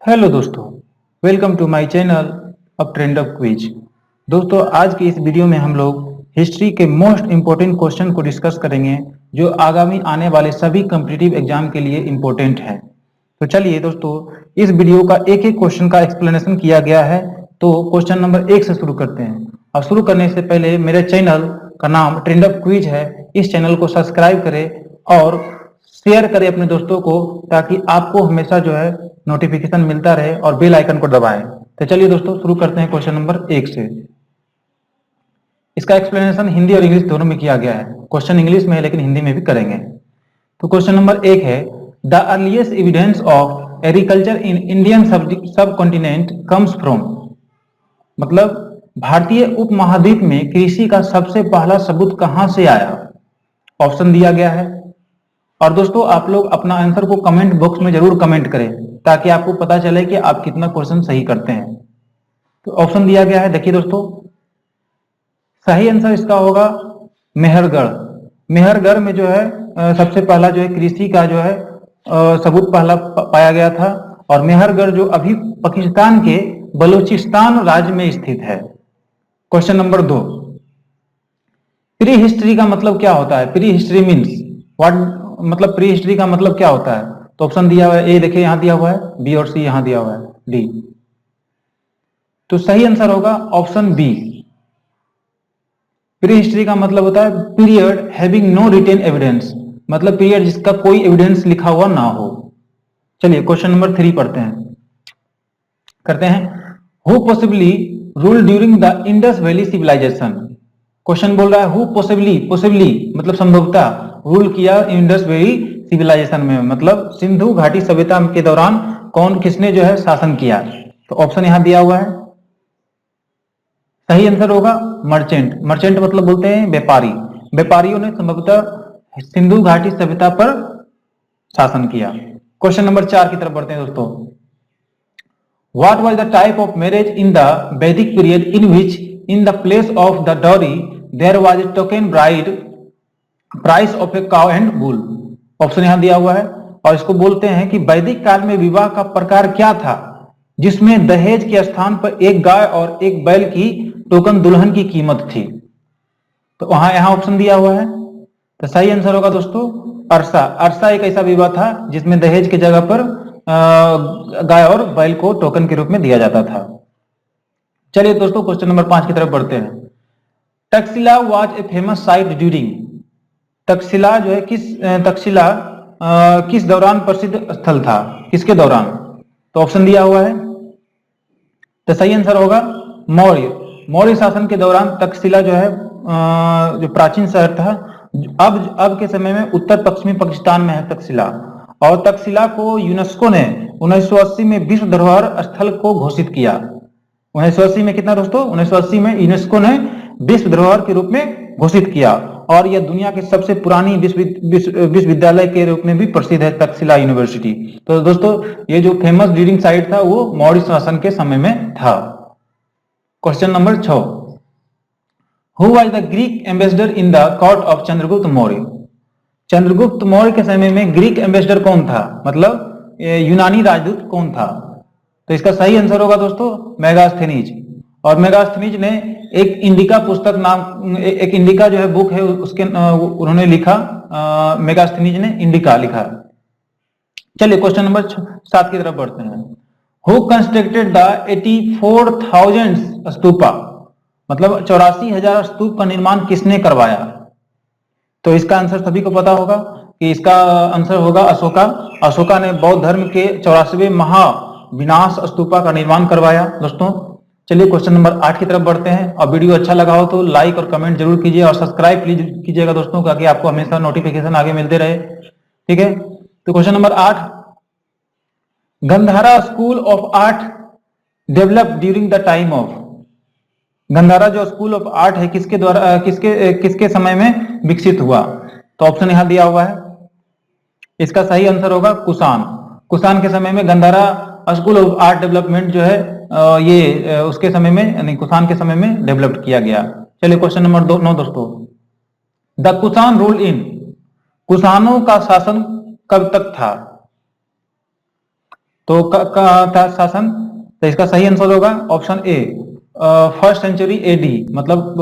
Hello दोस्तों, welcome to my channel अब trend of quiz. दोस्तों, आज की इस वीडियो में हम लोग हिस्ट्री के मोस्ट इम्पोर्टेंट क्वेश्चन को डिस्कस करेंगे जो आगामी आने वाले सभी कॉम्पिटिटिव एग्जाम के लिए इम्पोर्टेंट है। तो चलिए दोस्तों, इस वीडियो का एक एक क्वेश्चन का एक्सप्लेनेशन किया गया है। तो क्वेश्चन नंबर 1 से शुरू करते हैं। और शुरू करने से पहले मेरे चैनल का नाम ट्रेंड ऑफ क्विज है, इस चैनल को सब्सक्राइब करें और शेयर करें अपने दोस्तों को, ताकि आपको हमेशा जो है नोटिफिकेशन मिलता रहे, और बेल आइकन को दबाएं। तो चलिए दोस्तों, शुरू करते हैं क्वेश्चन नंबर 1 से। इसका एक्सप्लेनेशन हिंदी और इंग्लिश दोनों में किया गया है। क्वेश्चन इंग्लिश में है लेकिन हिंदी में भी करेंगे। तो क्वेश्चन नंबर 1 है, the earliest evidence of agriculture in Indian सब कॉन्टिनेंट कम्स फ्रॉम। मतलब भारतीय उपमहाद्वीप में कृषि का सबसे पहला सबूत कहां से आया। ऑप्शन दिया गया है। और दोस्तों, आप लोग अपना आंसर को कमेंट बॉक्स में जरूर कमेंट करें, ताकि आपको पता चले कि आप कितना क्वेश्चन सही करते हैं। तो ऑप्शन दिया गया है, देखिए दोस्तों, सही आंसर इसका होगा मेहरगढ़। मेहरगढ़ में जो है सबसे पहला जो है कृषि का जो है सबूत पहला पाया गया था। और मेहरगढ़ जो अभी पाकिस्तान के बलूचिस्तान राज्य में स्थित है। क्वेश्चन नंबर 2, प्री हिस्ट्री का मतलब क्या होता है। प्री हिस्ट्री मीन्स व्हाट, मतलब प्री हिस्ट्री का मतलब क्या होता है। तो ऑप्शन दिया हुआ है, ए देखिए यहां दिया हुआ है, बी और सी यहां दिया हुआ है, डी। तो सही आंसर होगा ऑप्शन बी। प्री हिस्ट्री का मतलब होता है period having no written evidence, मतलब पीरियड जिसका कोई एविडेंस लिखा हुआ ना हो। चलिए क्वेश्चन नंबर 3 पढ़ते हैं, करते हैं। Who possibly rule during the Indus valley civilization. Question बोल रहा है हु पॉसिबली, पॉसिबली मतलब संभवतः रूल किया इंडस वैली सिविलाइजेशन में, मतलब सिंधु घाटी सभ्यता के दौरान कौन किसने जो है शासन किया। तो ऑप्शन यहां दिया हुआ है, सही आंसर होगा मर्चेंट। मर्चेंट मतलब बोलते हैं व्यापारी। व्यापारियों ने संभवतः सिंधु घाटी सभ्यता पर शासन किया। क्वेश्चन नंबर 4 की तरफ बढ़ते हैं दोस्तों। What was the type of marriage in the Vedic period in which in the place of the dowry there was a token bride price of a cow and bull. Option यहां दिया हुआ है। और इसको बोलते हैं कि वैदिक काल में विवाह का प्रकार क्या था जिसमें दहेज के स्थान पर एक गाय और एक बैल की टोकन दुल्हन की कीमत थी। तो वहां यहां ऑप्शन दिया हुआ है। तो सही आंसर होगा दोस्तों अरसा। अरसा एक ऐसा विवाह था जिसमें दहेज की जगह पर गाय और बैल को टोकन के रूप में दिया जाता था। चलिए दोस्तों, क्वेश्चन नंबर 5 की तरफ बढ़ते हैं। Takshashila was a famous site during. Takshashila जो है तक्षशिला किस दौरान प्रसिद्ध स्थल था, किसके दौरान। तो ऑप्शन दिया हुआ है। तो सही आंसर होगा मौर्य। मौर्य शासन के दौरान तक्षशिला जो है जो प्राचीन शहर था, अब के समय में उत्तर पश्चिमी पाकिस्तान में है तक्षशिला। और तक्षशिला को यूनेस्को ने 1980 में विश्व धरोहर स्थल को घोषित किया। 1980 में कितना दोस्तों, 1980 में यूनेस्को ने विश्व धरोहर के रूप में घोषित किया। और यह दुनिया के सबसे पुरानी विश्वविद्यालय के रूप में भी प्रसिद्ध है, तक्षशिला यूनिवर्सिटी। तो दोस्तों, ये जो फेमस रीडिंग साइट था वो मौर्य शासन के समय में था। Question number 6, who was the Greek ambassador in the court of Chandragupta Maurya. Chandragupta Maurya के समय में ग्रीक एम्बेसडर कौन था, मतलब यूनानी राजदूत कौन था। तो इसका सही आंसर होगा दोस्तों मेगास्थनीज। और मेगास्थनीज ने एक इंडिका पुस्तक नाम, एक इंडिका जो है बुक है, उसके उन्होंने लिखा, मेगास्थनीज ने इंडिका लिखा। चलिए क्वेश्चन नंबर 7 की तरफ बढ़ते हैं। हु कंस्ट्रक्टेड द 84,000 स्तूपा, मतलब 84,000 स्तूप का निर्माण किसने करवाया। तो इसका आंसर सभी को पता होगा कि इसका आंसर होगा अशोका। अशोका ने बौद्ध धर्म के 84वें महाविनाश स्तूपा का निर्माण करवाया। दोस्तों, चलिए क्वेश्चन नंबर 8 की तरफ बढ़ते हैं। और वीडियो अच्छा लगा हो तो लाइक और कमेंट जरूर कीजिए और सब्सक्राइब प्लीज कीजिएगा दोस्तों, ताकि आपको हमेशा नोटिफिकेशन आगे मिलते रहे। ठीक है, तो question number 8, Gandhara school of art develop during the time of. Gandhara जो स्कूल ऑफ आर्ट है किसके द्वारा किसके समय में विकसित हुआ। तो ऑप्शन यहां दिया हुआ है। इसका सही आंसर होगा कुषाण। कुषाण के समय में Gandhara school of art development जो है ये उसके समय में, यानी कुषाण के समय में डेवलप किया गया। चलिए क्वेश्चन नंबर 9 दोस्तों, द कुषाण रूल इन। कुषाणों का शासन कब तक था। तो था शासन, तो इसका सही आंसर होगा option A, first century AD, मतलब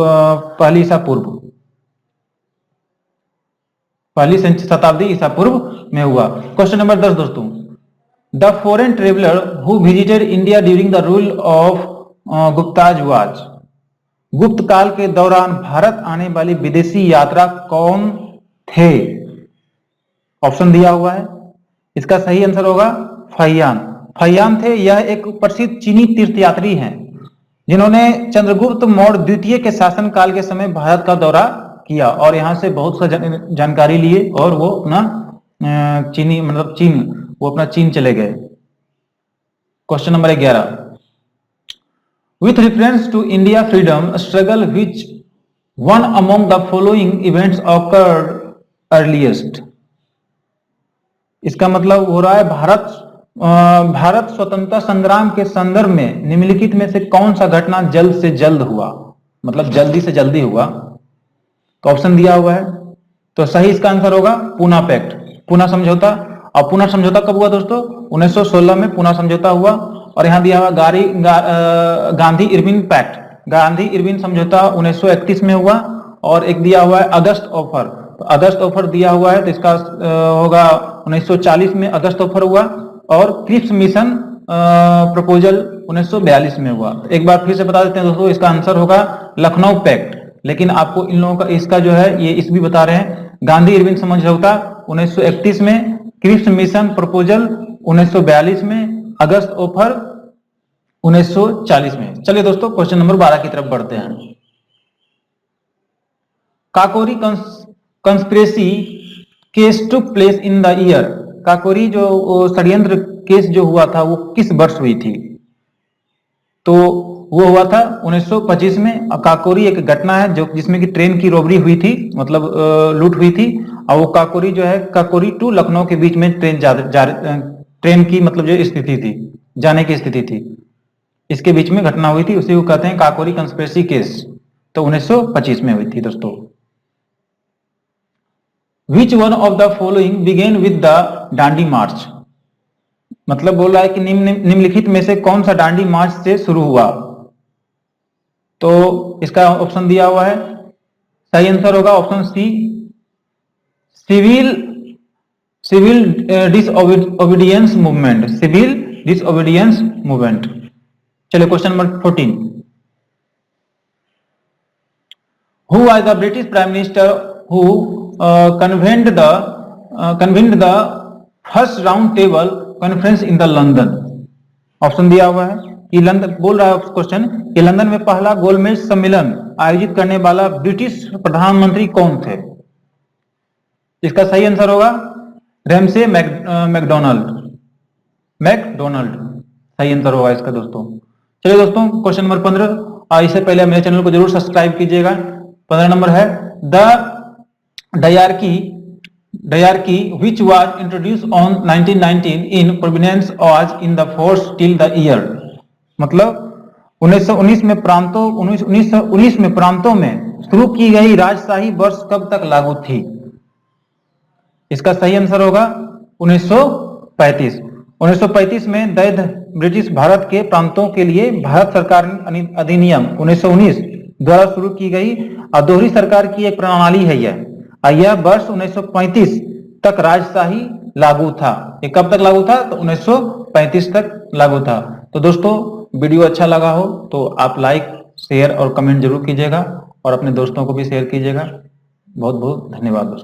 पहली ईसा पूर्व, पहली शताब्दी ईसा पूर्व में हुआ। क्वेश्चन नंबर 10 दोस्तों, the foreign traveller who visited India during the rule of Gupta's was, गुप्त काल के दौरान भारत आने वाली विदेशी यात्रा कौन थे? ऑप्शन दिया हुआ है, इसका सही आंसर होगा फहियान। फहियान थे, यह एक प्रसिद्ध चीनी तीर्थयात्री हैं जिन्होंने चंद्रगुप्त मौर्य द्वितीय के शासन काल के समय भारत का दौरा किया और यहाँ से बहुत सा जानकारी लिए और वो अपना चीनी मतलब चीन, वो अपना चीन चले गए। Question number 11, with reference to India freedom struggle, which one among the following events occurred earliest? इसका मतलब हो रहा है भारत स्वतंत्रता संग्राम के संदर्भ में निम्नलिखित में से कौन सा घटना जल्द से जल्द हुआ, मतलब जल्दी से जल्दी हुआ। तो ऑप्शन दिया हुआ है, तो सही इसका आंसर होगा पूना पैक्ट, पूना समझौता। और पूना समझौता कब हुआ दोस्तों? 1916 में पूना समझौता हुआ। और यहां दिया हुआ Gandhi Irwin pact, Gandhi Irwin समझौता 1931 में हुआ। और एक दिया हुआ है अगस्त ऑफर, तो अगस्त ऑफर दिया हुआ है, तो इसका होगा 1940 में अगस्त ऑफर हुआ। और क्रिप्स मिशन प्रपोजल 1942 में हुआ। तो एक बार फिर से बता देते हैं दोस्तों, इसका आंसर होगा लखनऊ पैक्ट, लेकिन आपको इन लोगों का इसका जो है ये इसभी बता रहे हैं। गांधी इरविन समझौता 1931 में, क्रिप्स मिशन प्रपोजल 1942 में, अगस्त ऑफर 1940 में। चलिए दोस्तों क्वेश्चन नंबर 12 की तरफ बढ़ते हैं। Kakori conspiracy case took place in the year, Kakori जो षड्यंत्र केस जो हुआ था वो किस वर्ष हुई थी? तो वो हुआ था 1925 में। काकोरी एक घटना है जो जिसमें कि ट्रेन की रॉबरी हुई थी, मतलब लूट हुई थी। और वो काकोरी जो है, काकोरी टू लखनऊ के बीच में ट्रेन की मतलब जो स्थिति थी, जाने की स्थिति थी, इसके बीच में घटना हुई थी, उसी को कहते हैं काकोरी कंस्पिरेसी केस। तो 1925 में हुई थी दोस्तों। Which one of the following began with the डांडी मार्च, मतलब बोल रहा है कि निम्नलिखित में से कौन सा डांडी मार्च से शुरू हुआ? तो इसका ऑप्शन दिया हुआ है, सही आंसर होगा option C, civil disobedience movement, civil disobedience movement. चलिए question number 14, who was the British prime minister who convened the first round table conference in the London? Option दिया हुआ है कि लंदन, बोल रहा है क्वेश्चन कि लंदन में पहला गोलमेज सम्मेलन आयोजित करने वाला ब्रिटिश प्रधानमंत्री कौन थे? इसका सही आंसर होगा रैमसे मैकडोनाल्ड, सही आंसर होगा इसका दोस्तों। चलिए दोस्तों क्वेश्चन नंबर 15, इससे पहले मेरे चैनल को जरूर सब्सक्राइब कीजिएगा। 15 नंबर है, the diarchy which was introduced on 1919 in province was in the force till the year, मतलब 1919 में प्रांतों में शुरू की गई राजशाही वर्ष कब तक लागू थी? इसका सही आंसर होगा 1935। 1935 में दैध ब्रिटिश भारत के प्रांतों के लिए भारत सरकार अधिनियम 1919 द्वारा शुरू की गई दोहरी सरकार की एक प्रणाली है। यह वर्ष 1935 तक राजशाही लागू था। ये कब तक लागू था? तो 1935 तक लागू था। तो दोस्तों वीडियो अच्छा लगा हो तो आप लाइक, शेयर और कमेंट जरूर कीजिएगा और अपने दोस्तों को भी शेयर कीजिएगा। बहुत बहुत धन्यवाद दोस्तों।